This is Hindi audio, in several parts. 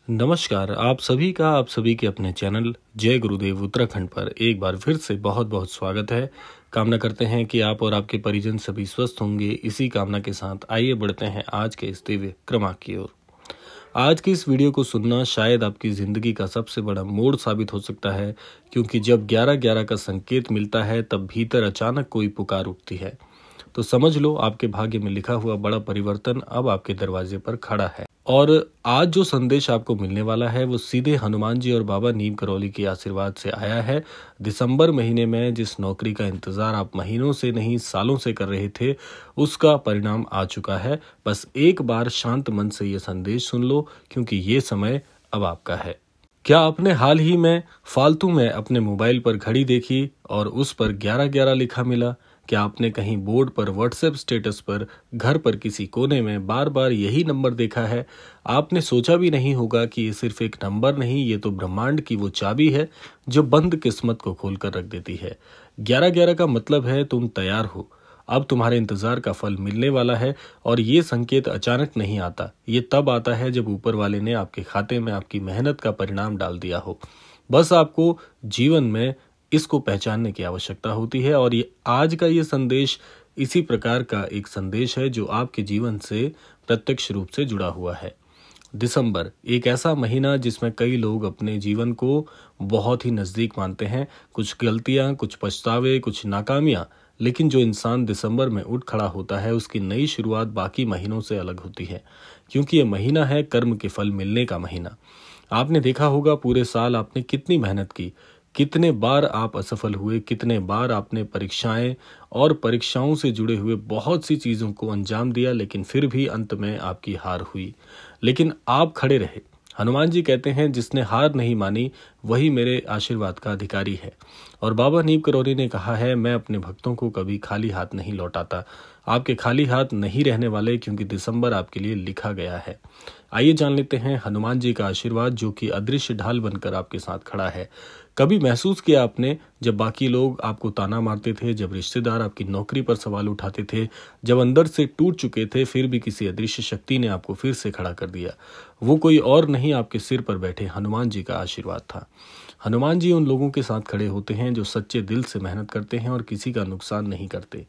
नमस्कार, आप सभी के अपने चैनल जय गुरुदेव उत्तराखंड पर एक बार फिर से बहुत बहुत स्वागत है। कामना करते हैं कि आप और आपके परिजन सभी स्वस्थ होंगे। इसी कामना के साथ आइए बढ़ते हैं आज के इस दिव्य क्रमांक की ओर। आज की इस वीडियो को सुनना शायद आपकी ज़िंदगी का सबसे बड़ा मोड़ साबित हो सकता है, क्योंकि जब 11-11 का संकेत मिलता है तब भीतर अचानक कोई पुकार उठती है। तो समझ लो, आपके भाग्य में लिखा हुआ बड़ा परिवर्तन अब आपके दरवाजे पर खड़ा है। और आज जो संदेश आपको मिलने वाला है वो सीधे हनुमान जी और बाबा नीम करौली के आशीर्वाद से आया है। दिसंबर महीने में जिस नौकरी का इंतजार आप महीनों से नहीं सालों से कर रहे थे, उसका परिणाम आ चुका है। बस एक बार शांत मन से ये संदेश सुन लो, क्योंकि ये समय अब आपका है। क्या आपने हाल ही में फालतू में अपने मोबाइल पर घड़ी देखी और उस पर 11-11 लिखा मिला? क्या आपने कहीं बोर्ड पर, व्हाट्सएप स्टेटस पर, घर पर किसी कोने में बार बार यही नंबर देखा है? आपने सोचा भी नहीं होगा कि ये सिर्फ एक नंबर नहीं, ये तो ब्रह्मांड की वो चाबी है जो बंद किस्मत को खोलकर रख देती है। 11-11 का मतलब है तुम तैयार हो। अब तुम्हारे इंतजार का फल मिलने वाला है। और ये संकेत अचानक नहीं आता, ये तब आता है जब ऊपर वाले ने आपके खाते में आपकी मेहनत का परिणाम डाल दिया हो। बस आपको जीवन में इसको पहचानने की आवश्यकता होती है। और ये आज का ये संदेश इसी प्रकार का एक संदेश है जो आपके जीवन से प्रत्यक्ष रूप से जुड़ा हुआ है। दिसंबर एक ऐसा महीना जिसमें कई लोग अपने जीवन को बहुत ही नज़दीक मानते हैं। कुछ गलतियां, कुछ पछतावे, कुछ नाकामियां, लेकिन जो इंसान दिसंबर में उठ खड़ा होता है उसकी नई शुरुआत बाकी महीनों से अलग होती है, क्योंकि ये महीना है कर्म के फल मिलने का महीना। आपने देखा होगा पूरे साल आपने कितनी मेहनत की, कितने बार आप असफल हुए, कितने बार आपने परीक्षाएं और परीक्षाओं से जुड़े हुए बहुत सी चीज़ों को अंजाम दिया, लेकिन फिर भी अंत में आपकी हार हुई। लेकिन आप खड़े रहे। हनुमान जी कहते हैं, जिसने हार नहीं मानी वही मेरे आशीर्वाद का अधिकारी है। और बाबा नीम करौली ने कहा है, मैं अपने भक्तों को कभी खाली हाथ नहीं लौटाता। आपके खाली हाथ नहीं रहने वाले, क्योंकि दिसंबर आपके लिए लिखा गया है। आइए जान लेते हैं हनुमान जी का आशीर्वाद, जो कि अदृश्य ढाल बनकर आपके साथ खड़ा है। कभी महसूस किया आपने, जब बाकी लोग आपको ताना मारते थे, जब रिश्तेदार आपकी नौकरी पर सवाल उठाते थे, जब अंदर से टूट चुके थे, फिर भी किसी अदृश्य शक्ति ने आपको फिर से खड़ा कर दिया? वो कोई और नहीं, आपके सिर पर बैठे हनुमान जी का आशीर्वाद था। हनुमान जी उन लोगों के साथ खड़े होते हैं जो सच्चे दिल से मेहनत करते हैं और किसी का नुकसान नहीं करते।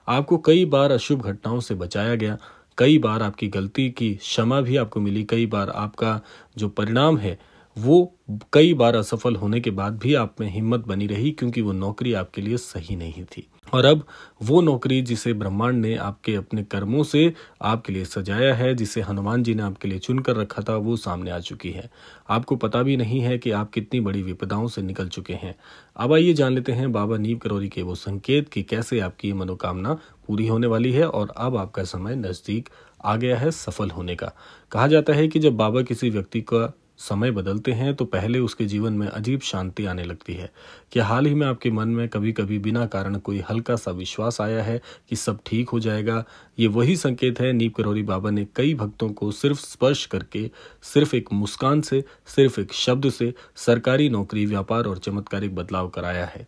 आपको कई बार अशुभ घटनाओं से बचाया गया, कई बार आपकी गलती की क्षमा भी आपको मिली, कई बार आपका जो परिणाम है वो कई बार असफल होने के बाद भी आप में हिम्मत बनी रही, क्योंकि वो नौकरी आपके लिए सही नहीं थी। और अब वो नौकरी जिसे ब्रह्मांड ने आपके अपने कर्मों से आपके लिए सजाया है, जिसे हनुमान जी ने आपके लिए चुनकर रखा था, वो सामने आ चुकी है। आपको पता भी नहीं है कि आप कितनी बड़ी विपदाओं से निकल चुके हैं। अब आइए जान लेते हैं बाबा नीम करौली के वो संकेत कि कैसे आपकी मनोकामना पूरी होने वाली है और अब आपका समय नजदीक आ गया है सफल होने का। कहा जाता है कि जब बाबा किसी व्यक्ति का समय बदलते हैं तो पहले उसके जीवन में अजीब शांति आने लगती है। क्या हाल ही में आपके मन में कभी कभी बिना कारण कोई हल्का सा विश्वास आया है कि सब ठीक हो जाएगा? ये वही संकेत है। नीम करौली बाबा ने कई भक्तों को सिर्फ स्पर्श करके, सिर्फ एक मुस्कान से, सिर्फ एक शब्द से सरकारी नौकरी, व्यापार और चमत्कारिक बदलाव कराया है।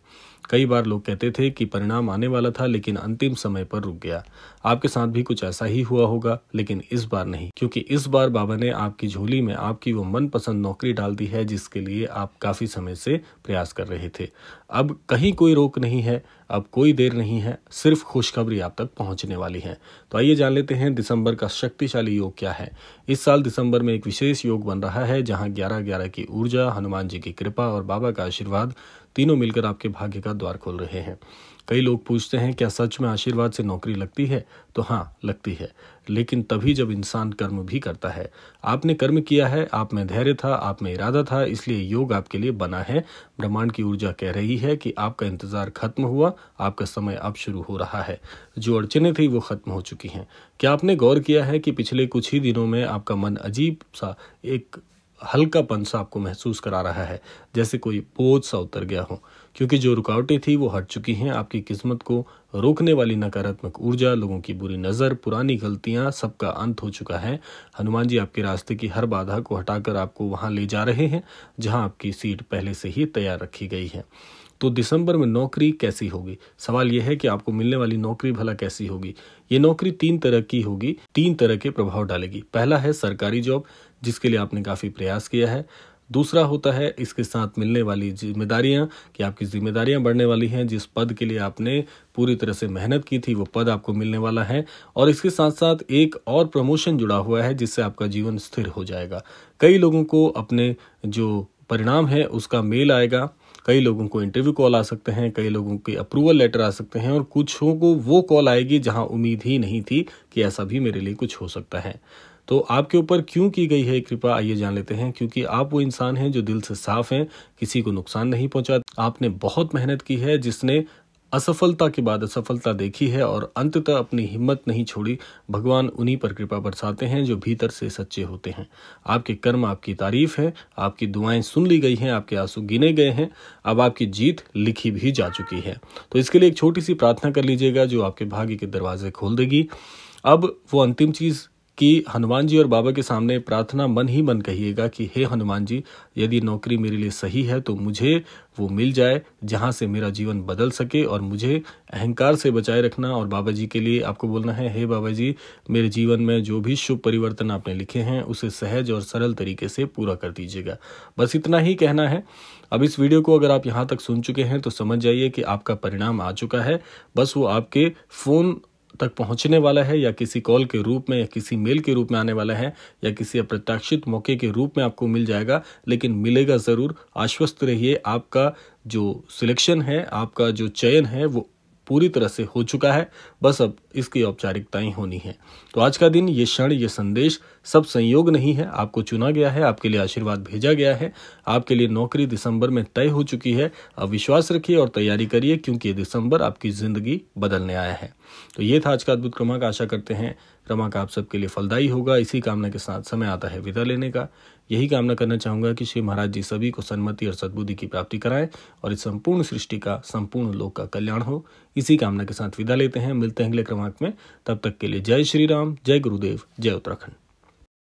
कई बार लोग कहते थे कि परिणाम आने वाला था, लेकिन अंतिम समय पर रुक गया। आपके साथ भी कुछ ऐसा ही हुआ होगा, लेकिन इस बार नहीं, क्योंकि इस बार बाबा ने आपकी झोली में आपकी वो मनपसंद नौकरी डाल दी है जिसके लिए आप काफी समय से प्रयास कर रहे थे। अब कहीं कोई रोक नहीं है, अब कोई देर नहीं है, सिर्फ खुशखबरी आप तक पहुंचने वाली है। तो आइए जान लेते हैं दिसंबर का शक्तिशाली योग क्या है। इस साल दिसंबर में एक विशेष योग बन रहा है, जहां 11-11 की ऊर्जा, हनुमान जी की कृपा और बाबा का आशीर्वाद तीनों मिलकर आपके भाग्य का द्वार खोल रहे हैं। कई लोग पूछते हैं, क्या सच में आशीर्वाद से नौकरी लगती है? तो हाँ, लगती है, लेकिन तभी जब इंसान कर्म भी करता है। आपने कर्म किया है, आप में धैर्य था, आप में इरादा था, इसलिए योग आपके लिए बना है। ब्रह्मांड की ऊर्जा कह रही है कि आपका इंतजार खत्म हुआ, आपका समय अब शुरू हो रहा है। जो अड़चने थी वो खत्म हो चुकी हैं। क्या आपने गौर किया है कि पिछले कुछ ही दिनों में आपका मन अजीब सा एक हल्कापन सा आपको महसूस करा रहा है, जैसे कोई बोझ सा उतर गया हो? क्योंकि जो रुकावटें थी वो हट चुकी हैं। आपकी किस्मत को रोकने वाली नकारात्मक ऊर्जा, लोगों की बुरी नज़र, पुरानी गलतियां, सबका अंत हो चुका है। हनुमान जी आपके रास्ते की हर बाधा को हटाकर आपको वहां ले जा रहे हैं जहां आपकी सीट पहले से ही तैयार रखी गई है। तो दिसंबर में नौकरी कैसी होगी? सवाल यह है कि आपको मिलने वाली नौकरी भला कैसी होगी। ये नौकरी 3 तरह की होगी, 3 तरह के प्रभाव डालेगी। पहला है सरकारी जॉब, जिसके लिए आपने काफ़ी प्रयास किया है। दूसरा होता है इसके साथ मिलने वाली जिम्मेदारियां, कि आपकी जिम्मेदारियां बढ़ने वाली हैं। जिस पद के लिए आपने पूरी तरह से मेहनत की थी वो पद आपको मिलने वाला है। और इसके साथ साथ एक और प्रमोशन जुड़ा हुआ है जिससे आपका जीवन स्थिर हो जाएगा। कई लोगों को अपने जो परिणाम है उसका मेल आएगा, कई लोगों को इंटरव्यू कॉल आ सकते हैं, कई लोगों के अप्रूवल लेटर आ सकते हैं और कुछों को वो कॉल आएगी जहां उम्मीद ही नहीं थी कि ऐसा भी मेरे लिए कुछ हो सकता है। तो आपके ऊपर क्यों की गई है कृपा, आइए जान लेते हैं। क्योंकि आप वो इंसान हैं जो दिल से साफ हैं, किसी को नुकसान नहीं पहुंचा। आपने बहुत मेहनत की है, जिसने असफलता के बाद असफलता देखी है और अंततः अपनी हिम्मत नहीं छोड़ी। भगवान उन्हीं पर कृपा बरसाते हैं जो भीतर से सच्चे होते हैं। आपके कर्म आपकी तारीफ है, आपकी दुआएं सुन ली गई हैं, आपके आंसू गिने गए हैं, अब आपकी जीत लिखी भी जा चुकी है। तो इसके लिए एक छोटी सी प्रार्थना कर लीजिएगा जो आपके भाग्य के दरवाजे खोल देगी। अब वो अंतिम चीज कि हनुमान जी और बाबा के सामने प्रार्थना मन ही मन कहिएगा कि हे हनुमान जी, यदि नौकरी मेरे लिए सही है तो मुझे वो मिल जाए जहां से मेरा जीवन बदल सके और मुझे अहंकार से बचाए रखना। और बाबा जी के लिए आपको बोलना है, हे बाबा जी, मेरे जीवन में जो भी शुभ परिवर्तन आपने लिखे हैं उसे सहज और सरल तरीके से पूरा कर दीजिएगा। बस इतना ही कहना है। अब इस वीडियो को अगर आप यहाँ तक सुन चुके हैं तो समझ जाइए कि आपका परिणाम आ चुका है। बस वो आपके फोन तक पहुंचने वाला है, या किसी कॉल के रूप में, या किसी मेल के रूप में आने वाला है, या किसी अप्रत्याशित मौके के रूप में आपको मिल जाएगा, लेकिन मिलेगा जरूर। आश्वस्त रहिए, आपका जो सिलेक्शन है, आपका जो चयन है वो पूरी तरह से हो चुका है। बस अब इसकी औपचारिकताएं होनी है। तो आज का दिन, ये क्षण, ये संदेश सब संयोग नहीं है, आपको चुना गया है, आपके लिए आशीर्वाद भेजा गया है। आपके लिए नौकरी दिसंबर में तय हो चुकी है। अब विश्वास रखिए और तैयारी करिए, क्योंकि ये दिसंबर आपकी जिंदगी बदलने आया है। तो ये था आज का अद्भुत क्रमांक। आशा करते हैं क्रमांक आप सबके लिए फलदायी होगा। इसी कामना के साथ समय आता है विदा लेने का। यही कामना करना चाहूंगा कि श्री महाराज जी सभी को सन्मति और सद्बुद्धि की प्राप्ति कराएं और इस संपूर्ण सृष्टि का, संपूर्ण लोक का कल्याण हो। इसी कामना के साथ विदा लेते हैं। मिलते हैं अगले क्रमांक में। तब तक के लिए जय श्री राम, जय गुरुदेव, जय उत्तराखंड।